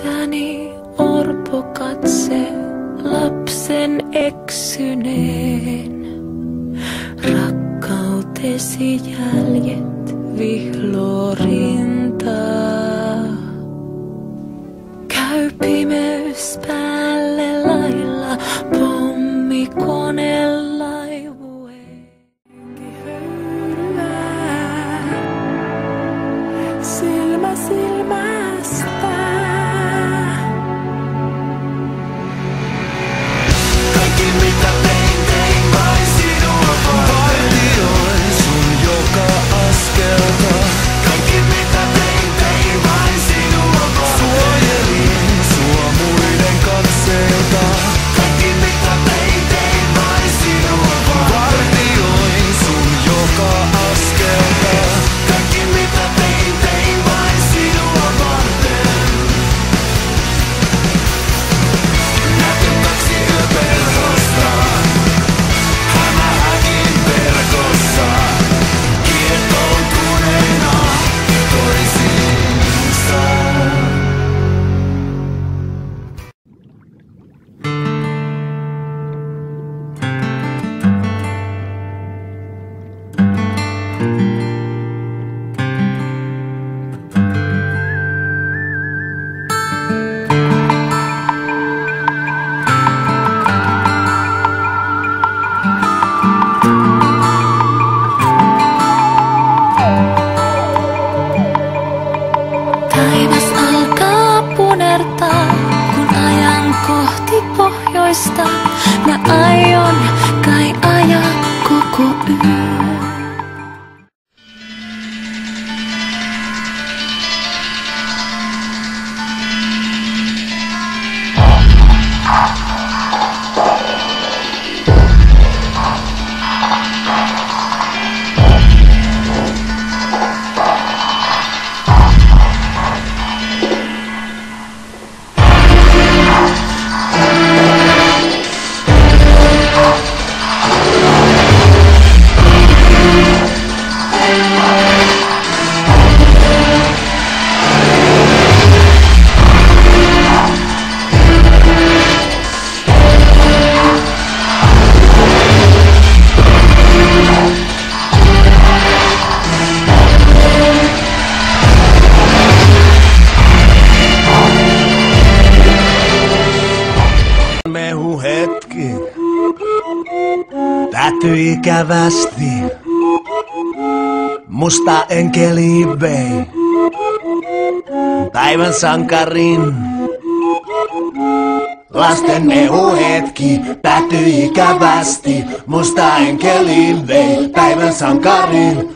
Edessäni orpo katse lapsen eksyneen. Rakkautesi jäljet vihloo rintaa. Käy pimeys päälle lailla, pommikone laivueen. Silmä silmästä. Kaikki mitä tein vain sinua vartioin sun joka askelta. Kaikki mitä tein vain sinua varten. Suojelin sua muiden katseilta. Kaikki mitä tein vain sinua varten. Vartioin sun joka askelta. Kaikki mitä tein vain sinua varten. Näkyn kaksi yöperhosta. Hämähäkin verkossa. Kietoutuneena toisiinsa. Taivas alkaa punertaa, kun ajan kohti pohjoista. Mä aion kai ajaa koko yön. Mehuhetki päättyi ikävästi. Musta enkeli vei päivän sankarin. Lasten mehuhetki päättyi ikävästi. Musta enkeli vei päivän sankarin.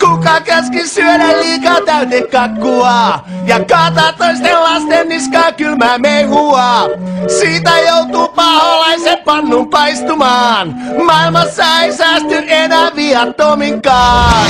Kuka käski syödä liikaa täytekakkua ja kaataa toisten lasten niskaa kylmää mehua? Siitä joutuu paholaisen pannun paistumaan. Maailmassa ei säästy enää viattominkaan.